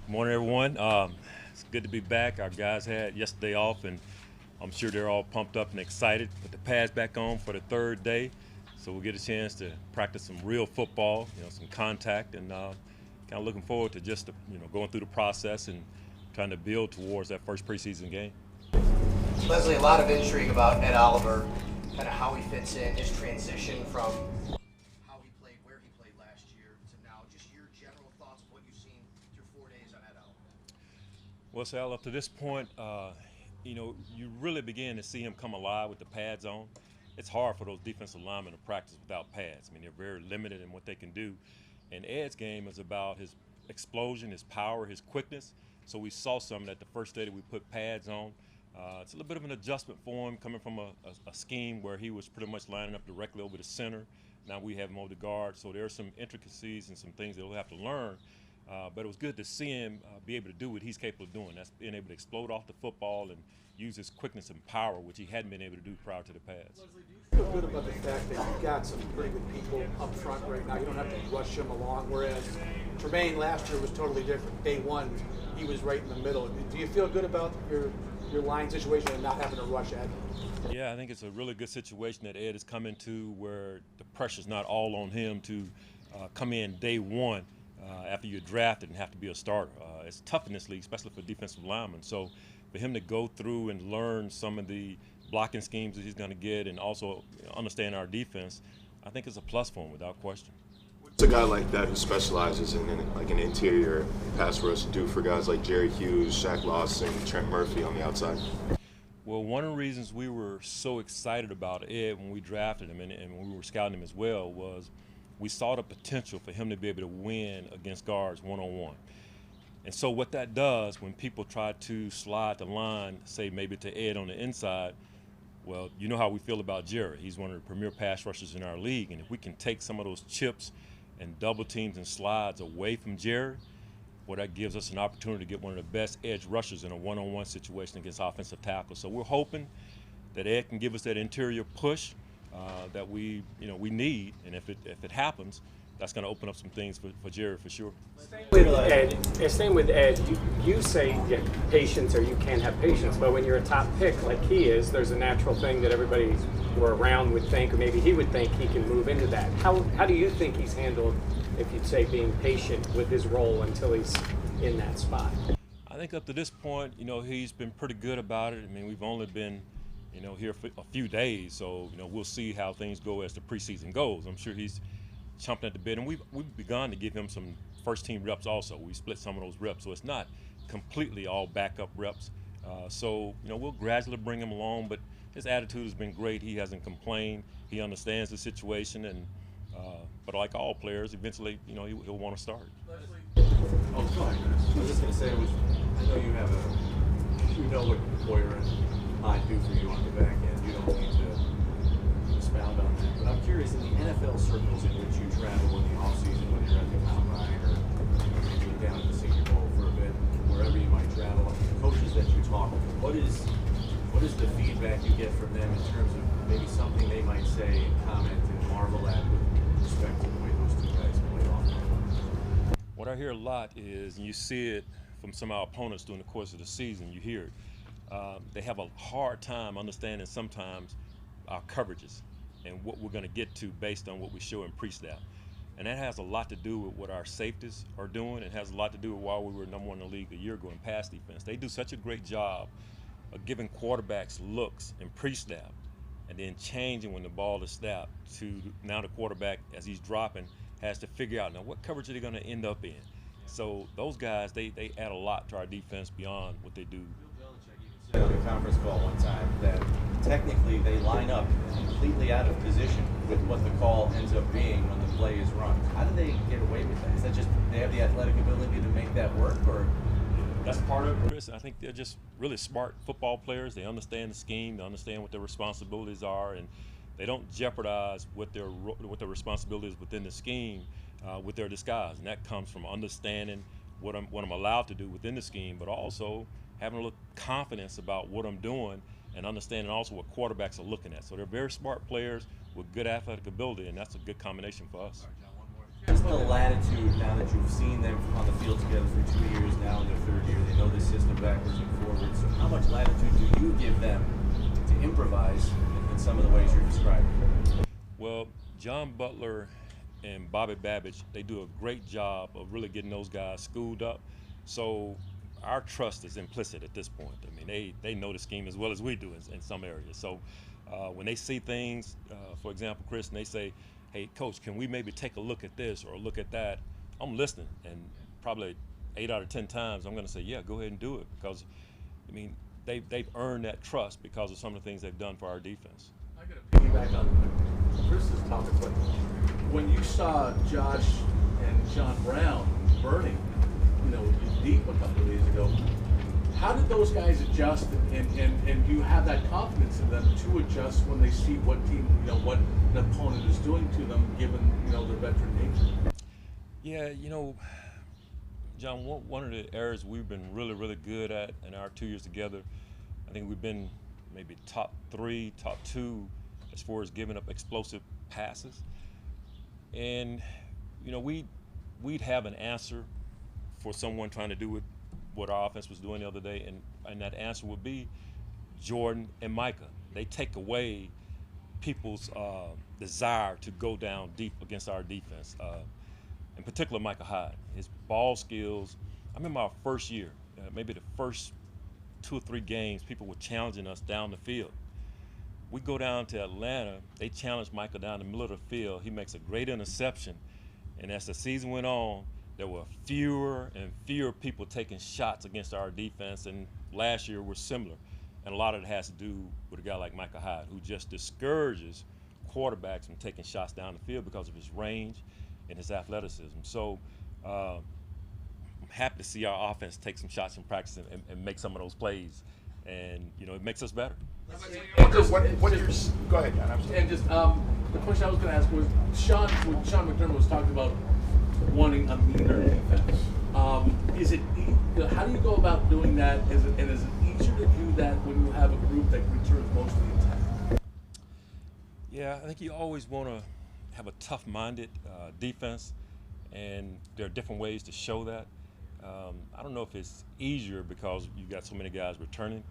Morning, everyone. It's good to be back. Our guys had yesterday off, and I'm sure they're all pumped up and excited. Put the pads back on for the third day, so we'll get a chance to practice some real football, some contact, and kind of looking forward to just going through the process and trying to build towards that first preseason game. Leslie, a lot of intrigue about Ed Oliver, kind of how he fits in, his transition from how he played, where he played last year to now. Just your general thoughts of what you've seen through 4 days on Ed Oliver. Well, Sal, up to this point, you really begin to see him come alive with the pads on. It's hard for those defensive linemen to practice without pads. I mean, they're very limited in what they can do. And Ed's game is about his explosion, his power, his quickness. So we saw some of that the first day that we put pads on. It's a little bit of an adjustment for him coming from a scheme where he was pretty much lining up directly over the center. Now we have him over the guard. So there are some intricacies and some things that he'll have to learn. But it was good to see him be able to do what he's capable of doing. That's being able to explode off the football and use his quickness and power, which he hadn't been able to do prior to the pads. Leslie, do you feel good about the fact that you've got some pretty good people up front right now? You don't have to rush them along, whereas Tremaine last year was totally different. Day one, he was right in the middle. Do you feel good about your line situation and not having to rush Ed? Yeah, I think it's a really good situation that Ed has come into where the pressure's not all on him to come in day one after you're drafted and have to be a starter. It's tough in this league, especially for defensive linemen. So for him to go through and learn some of the blocking schemes that he's going to get and also understand our defense, I think it's a plus for him without question. What's a guy like that who specializes in like an interior pass rush do for guys like Jerry Hughes, Shaq Lawson, Trent Murphy on the outside? Well, one of the reasons we were so excited about Ed when we drafted him and when we were scouting him as well was we saw the potential for him to be able to win against guards one-on-one. And so what that does when people try to slide the line, say maybe to Ed on the inside, well, you know how we feel about Jerry. He's one of the premier pass rushers in our league. And if we can take some of those chips and double teams and slides away from Jerry, well, that gives us an opportunity to get one of the best edge rushers in a one-on-one situation against offensive tackles. So we're hoping that Ed can give us that interior push that we need, and if it happens, that's going to open up some things for Jerry for sure. Staying with Ed, you say you have patience or you can't have patience, but when you're a top pick like he is, there's a natural thing that everybody who are around would think, or maybe he would think he can move into that. How do you think he's handled, if you'd say, being patient with his role until he's in that spot? I think up to this point, he's been pretty good about it. I mean, we've only been here for a few days, so we'll see how things go as the preseason goes. I'm sure he's chomping at the bit, and we've begun to give him some first team reps also. We split some of those reps, so it's not completely all backup reps. So we'll gradually bring him along, but his attitude has been great. He hasn't complained. He understands the situation, and but like all players, eventually he'll want to start. Oh, sorry. I was just going to say, I know you know what Boyer and I do for you on the back end. You don't need to expound on that. But I'm curious, in the NFL circles in which you travel in the offseason, whether you're at the combine or maybe down at the Senior Bowl for a bit, wherever you might travel, the coaches that you talk with, what is the feedback you get from them in terms of maybe something they might say and comment and marvel at with respect to the way those two guys play off? What I hear a lot is, and you see it from some of our opponents during the course of the season, you hear it. They have a hard time understanding sometimes our coverages and what we're going to get to based on what we show in pre-snap. And that has a lot to do with what our safeties are doing. It has a lot to do with why we were number one in the league a year ago in pass defense. They do such a great job of giving quarterbacks looks in pre-snap and then changing when the ball is snapped to now the quarterback, as he's dropping, has to figure out now what coverage are they going to end up in. So those guys, they add a lot to our defense beyond what they do. Said on a conference call one time that technically they line up completely out of position with what the call ends up being when the play is run. How do they get away with that? Is that just they have the athletic ability to make that work, or? That's part of it, Chris. I think they're just really smart football players. They understand the scheme, they understand what their responsibilities are, and they don't jeopardize what their responsibilities within the scheme with their disguise. And that comes from understanding what I'm allowed to do within the scheme, but also having a little confidence about what I'm doing and understanding also what quarterbacks are looking at. So they're very smart players with good athletic ability, and that's a good combination for us. Just the latitude now that you've seen them on the field together for 2 years now, system backwards and forwards. So how much latitude do you give them to improvise in some of the ways you're describing? Well, John Butler and Bobby Babbage, they do a great job of really getting those guys schooled up. So our trust is implicit at this point. I mean, they know the scheme as well as we do in some areas. So when they see things, for example, Chris, and they say, hey, coach, can we maybe take a look at this or look at that? I'm listening, and probably 8 out of 10 times I'm going to say, yeah, go ahead and do it, because, I mean, they've earned that trust because of some of the things they've done for our defense. I got to piggyback on Chris's topic, but when you saw Josh and John Brown burning, deep a couple of days ago, how did those guys adjust, and do you have that confidence in them to adjust when they see what team, what an opponent is doing to them, given, their veteran nature? Yeah, John, one of the areas we've been really, really good at in our 2 years together, I think we've been maybe top 3, top 2 as far as giving up explosive passes. And, we'd have an answer for someone trying to do what our offense was doing the other day, and that answer would be Jordan and Micah. They take away people's desire to go down deep against our defense. In particular, Micah Hyde, his ball skills. I remember our first year, maybe the first 2 or 3 games, people were challenging us down the field. We go down to Atlanta, they challenge Micah down the middle of the field. He makes a great interception, and as the season went on, there were fewer and fewer people taking shots against our defense, and last year was similar. And a lot of it has to do with a guy like Micah Hyde, who just discourages quarterbacks from taking shots down the field because of his range and his athleticism. So I'm happy to see our offense take some shots in practice and make some of those plays, and it makes us better. Go ahead, John. I'm sorry. And just the question I was going to ask was, Sean McDermott was talking about wanting a meaner defense. Is it? How do you go about doing that? Is it easier to do that when you have a group that returns mostly intact? Yeah, I think you always want to have a tough-minded defense, and there are different ways to show that. I don't know if it's easier because you got so many guys returning.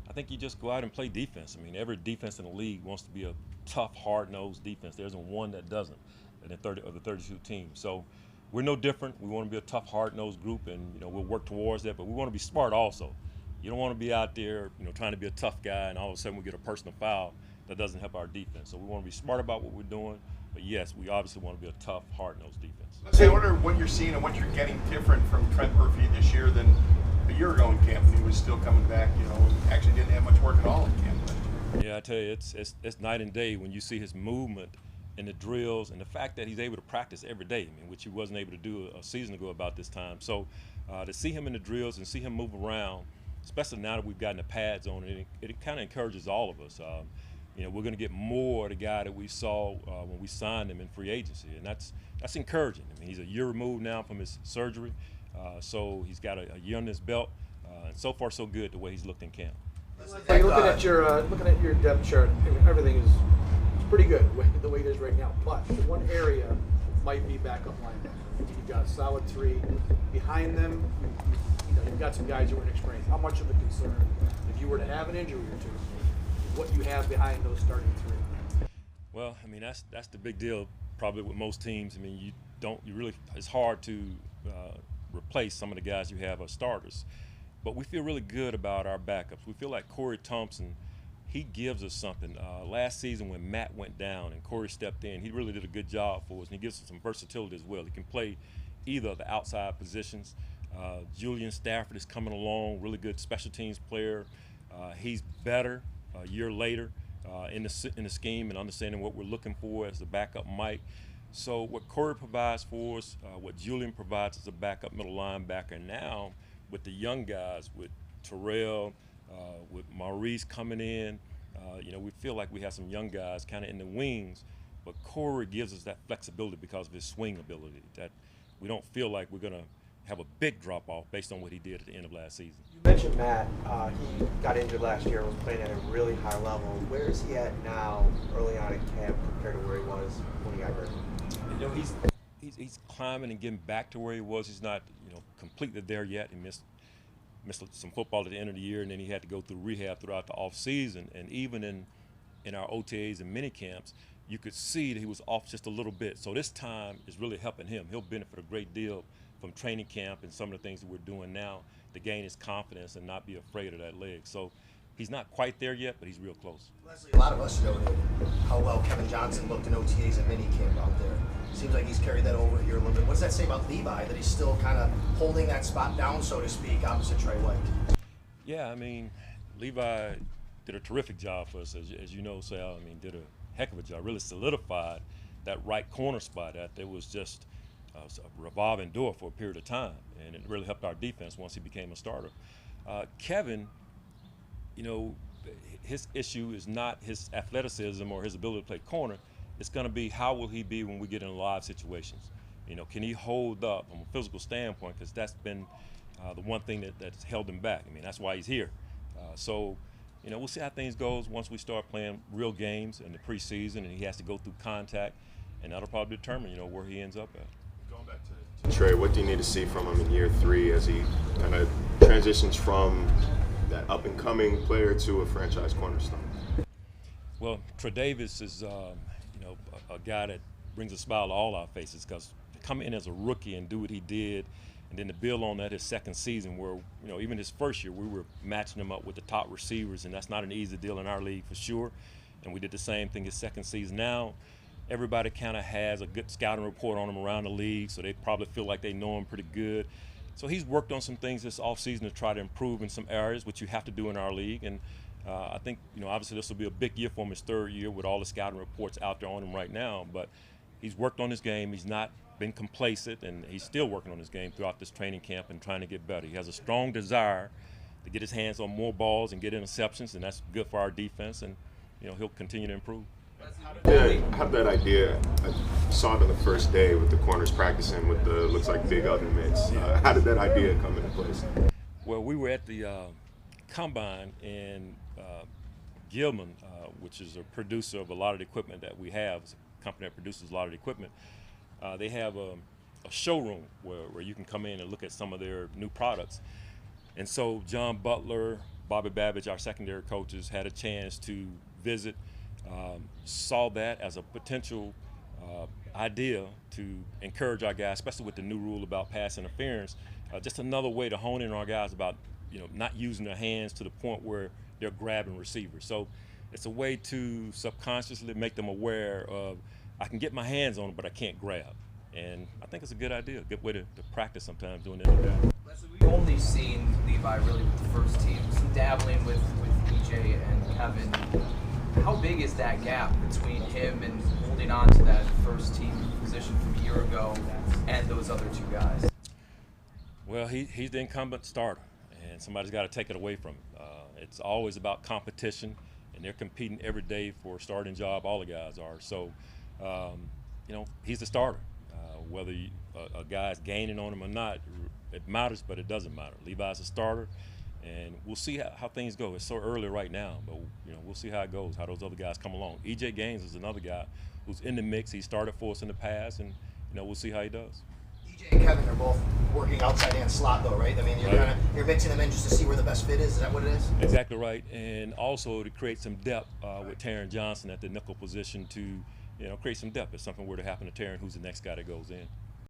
I think you just go out and play defense. I mean, every defense in the league wants to be a tough, hard-nosed defense. There isn't one that doesn't in the 32 teams. So we're no different. We want to be a tough, hard-nosed group, and we'll work towards that. But we want to be smart also. You don't want to be out there, trying to be a tough guy, and all of a sudden we get a personal foul that doesn't help our defense. So we want to be smart about what we're doing. But yes, we obviously want to be a tough, hard-nosed defense. I wonder what you're seeing and what you're getting different from Trent Murphy this year than a year ago in camp when he was still coming back. Actually didn't have much work at all in camp. Yeah, I tell you, it's night and day when you see his movement in the drills and the fact that he's able to practice every day, which he wasn't able to do a season ago about this time. So to see him in the drills and see him move around, especially now that we've gotten the pads on, it kind of encourages all of us. We're going to get more of the guy that we saw when we signed him in free agency, and that's encouraging. He's a year removed now from his surgery, so he's got a year on his belt, and so far so good the way he's looked in camp. Hey, looking at your depth chart, everything is pretty good the way it is right now. But one area might be backup linebacker. You've got a solid 3 behind them. You've got some guys who are inexperienced. How much of a concern, if you were to have an injury or two, what you have behind those starting 3? Well, that's the big deal probably with most teams. It's hard to replace some of the guys you have as starters. But we feel really good about our backups. We feel like Corey Thompson, he gives us something. Last season when Matt went down and Corey stepped in, he really did a good job for us, and he gives us some versatility as well. He can play either of the outside positions. Julian Stafford is coming along, really good special teams player. He's better a year later in the scheme and understanding what we're looking for as the backup Mike. So what Corey provides for us, what Julian provides as a backup middle linebacker now with the young guys, with Terrell, with Maurice coming in, we feel like we have some young guys kind of in the wings, but Corey gives us that flexibility because of his swing ability, that we don't feel like we're going to have a big drop-off based on what he did at the end of last season. You mentioned Matt. He got injured last year, was playing at a really high level. Where is he at now, early on in camp, compared to where he was when he got hurt? He's climbing and getting back to where he was. He's not, completely there yet. He missed some football at the end of the year, and then he had to go through rehab throughout the off season. And even in our OTAs and mini camps, you could see that he was off just a little bit. So this time is really helping him. He'll benefit a great deal from training camp and some of the things that we're doing now to gain his confidence and not be afraid of that leg. So he's not quite there yet, but he's real close. Leslie, a lot of us noted how well Kevin Johnson looked in OTAs and minicamp out there. Seems like he's carried that over here a little bit. What does that say about Levi, that he's still kind of holding that spot down, so to speak, opposite Trey White? Yeah, I mean, Levi did a terrific job for us, as you know, Sal. I mean, did a heck of a job. Really solidified that right corner spot. That there was just a revolving door for a period of time, and it really helped our defense once he became a starter. Kevin, you know, his issue is not his athleticism or his ability to play corner. It's going to be how will he be when we get in live situations. You know, can he hold up from a physical standpoint? Because that's been the one thing that's held him back. I mean, that's why he's here. So, you know, we'll see how things goes once we start playing real games in the preseason, and he has to go through contact, and that'll probably determine, you know, where he ends up at. Going back to Trey, what do you need to see from him in year 3 as he kind of transitions from that up-and-coming player to a franchise cornerstone? Well, Trey Davis is, you know, a guy that brings a smile to all our faces, because to come in as a rookie and do what he did, and then to build on that his second season, where, you know, even his first year we were matching him up with the top receivers, and that's not an easy deal in our league for sure. And we did the same thing his second season. Now everybody kind of has a good scouting report on him around the league, so they probably feel like they know him pretty good. So he's worked on some things this offseason to try to improve in some areas, which you have to do in our league. And I think, you know, obviously this will be a big year for him, his third year, with all the scouting reports out there on him right now. But he's worked on his game. He's not been complacent, and he's still working on his game throughout this training camp and trying to get better. He has a strong desire to get his hands on more balls and get interceptions, and that's good for our defense. And, you know, he'll continue to improve. How did that idea, I saw it on the first day with the corners practicing with the, looks like big oven mitts. How did that idea come into place? Well, we were at the Combine in Gilman, which is a producer of a lot of the equipment that we have. It's a company that produces a lot of the equipment. They have a showroom where you can come in and look at some of their new products. And so John Butler, Bobby Babbage, our secondary coaches, had a chance to visit, saw that as a potential idea to encourage our guys, especially with the new rule about pass interference, just another way to hone in on our guys about, you know, not using their hands to the point where they're grabbing receivers. So it's a way to subconsciously make them aware of, I can get my hands on it, but I can't grab. And I think it's a good idea, a good way to practice sometimes doing that. Leslie, we've only seen Levi really with the first team, some dabbling with EJ and Kevin. How big is that gap between him and holding on to that first team position from a year ago and those other two guys? Well, he's the incumbent starter, and somebody's got to take it away from him. It's always about competition, and they're competing every day for a starting job. All the guys are. So, you know, he's the starter. Whether a guy's gaining on him or not, it matters, but it doesn't matter. Levi's a starter, and we'll see how things go. It's so early right now, but, you know, we'll see how it goes, how those other guys come along. EJ Gaines is another guy who's in the mix. He started for us in the past, and, you know, we'll see how he does. EJ and Kevin are both working outside and slot, though, right? I mean, you're mixing them in just to see where the best fit is. Is that what it is? Exactly right, and also to create some depth with Taron Johnson at the nickel position to, you know, create some depth if something were to happen to Taron, who's the next guy that goes in.